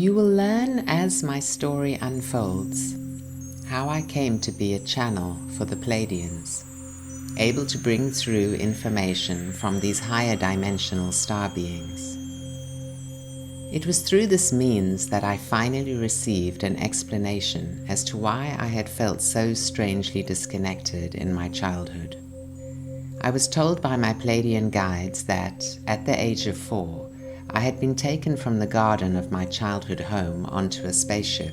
You will learn as my story unfolds how I came to be a channel for the Pleiadians, able to bring through information from these higher dimensional star beings. It was through this means that I finally received an explanation as to why I had felt so strangely disconnected in my childhood. I was told by my Pleiadian guides that, at the age of 4, I had been taken from the garden of my childhood home onto a spaceship.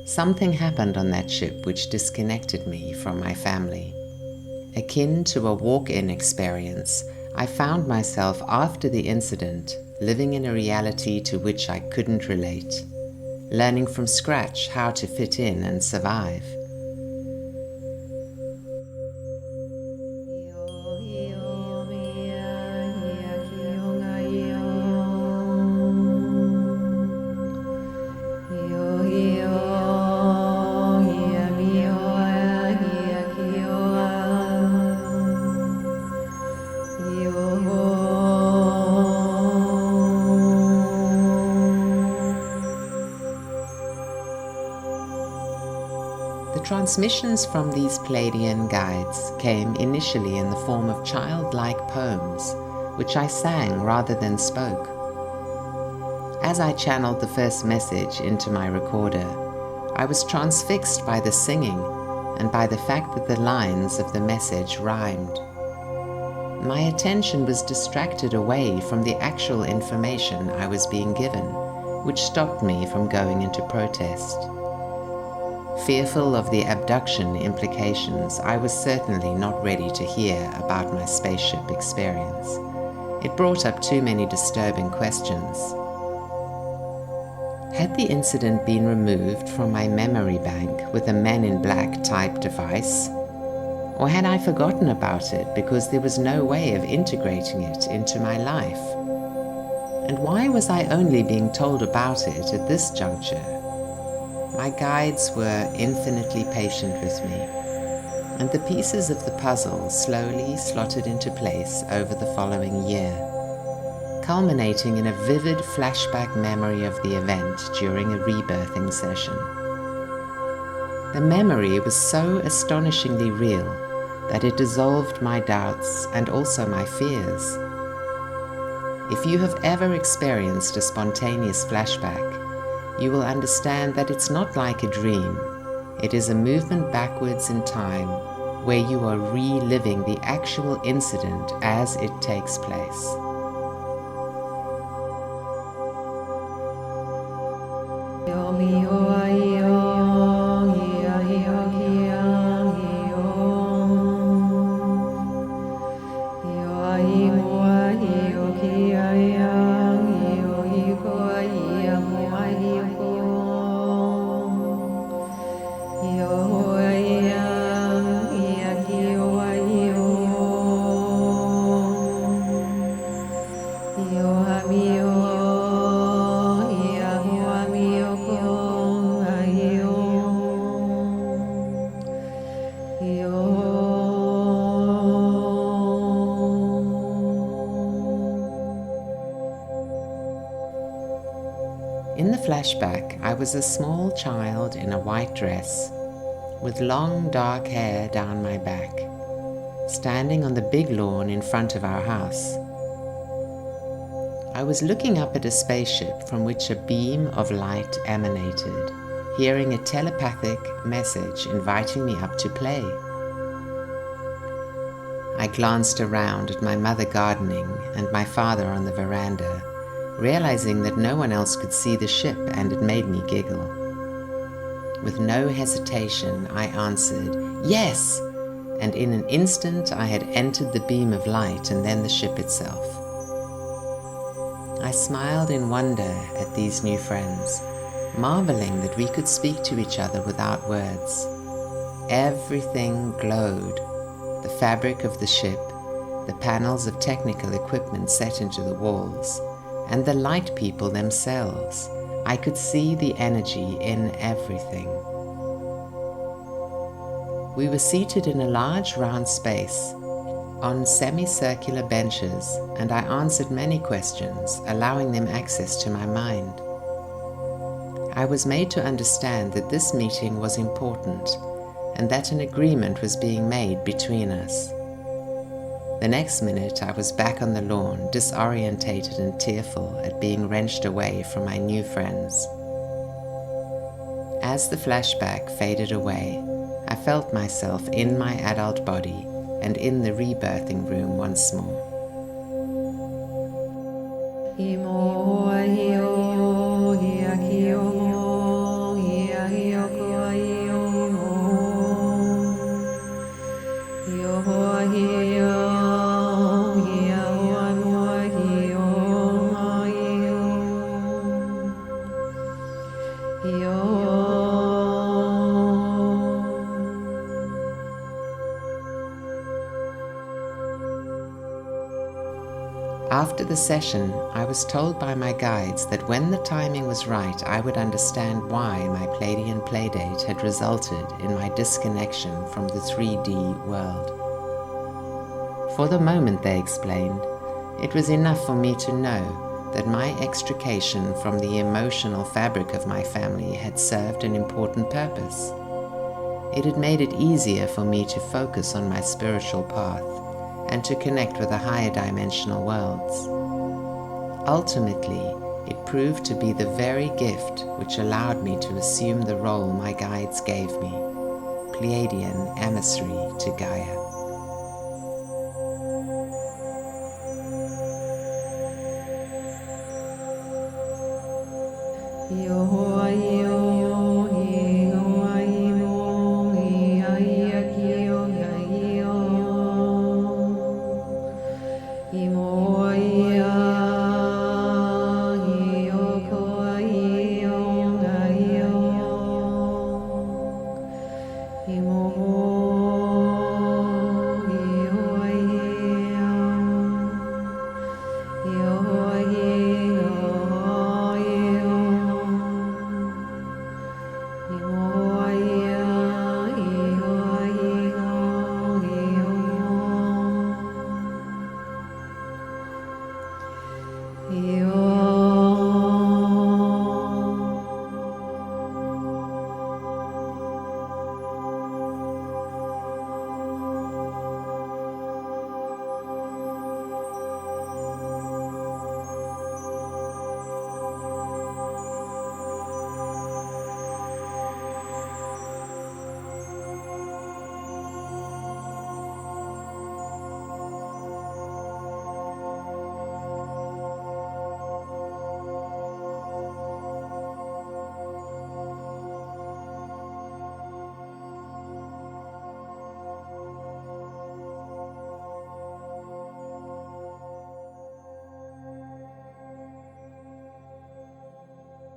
Something happened on that ship which disconnected me from my family. Akin to a walk-in experience, I found myself after the incident living in a reality to which I couldn't relate, learning from scratch how to fit in and survive. Transmissions from these Pleiadian guides came initially in the form of childlike poems, which I sang rather than spoke. As I channeled the first message into my recorder, I was transfixed by the singing and by the fact that the lines of the message rhymed. My attention was distracted away from the actual information I was being given, which stopped me from going into protest. Fearful of the abduction implications, I was certainly not ready to hear about my spaceship experience. It brought up too many disturbing questions. Had the incident been removed from my memory bank with a Men in Black type device? Or had I forgotten about it because there was no way of integrating it into my life? And why was I only being told about it at this juncture? My guides were infinitely patient with me, and the pieces of the puzzle slowly slotted into place over the following year, culminating in a vivid flashback memory of the event during a rebirthing session. The memory was so astonishingly real that it dissolved my doubts and also my fears. If you have ever experienced a spontaneous flashback, you will understand that it's not like a dream. It is a movement backwards in time where you are reliving the actual incident as it takes place. In the flashback, I was a small child in a white dress, with long dark hair down my back, standing on the big lawn in front of our house. I was looking up at a spaceship from which a beam of light emanated, hearing a telepathic message inviting me up to play. I glanced around at my mother gardening and my father on the veranda, realizing that no one else could see the ship, and it made me giggle. With no hesitation, I answered, "Yes!" And in an instant I had entered the beam of light and then the ship itself. I smiled in wonder at these new friends, marveling that we could speak to each other without words. Everything glowed. The fabric of the ship, the panels of technical equipment set into the walls, and the light people themselves. I could see the energy in everything. We were seated in a large round space on semicircular benches, and I answered many questions, allowing them access to my mind. I was made to understand that this meeting was important and that an agreement was being made between us. The next minute I was back on the lawn, disorientated and tearful at being wrenched away from my new friends. As the flashback faded away, I felt myself in my adult body and in the rebirthing room once more. After the session, I was told by my guides that when the timing was right, I would understand why my Pleiadian Playdate had resulted in my disconnection from the 3D world. For the moment, they explained, it was enough for me to know that my extrication from the emotional fabric of my family had served an important purpose. It had made it easier for me to focus on my spiritual path and to connect with the higher dimensional worlds. Ultimately, it proved to be the very gift which allowed me to assume the role my guides gave me, Pleiadian Emissary to Gaia.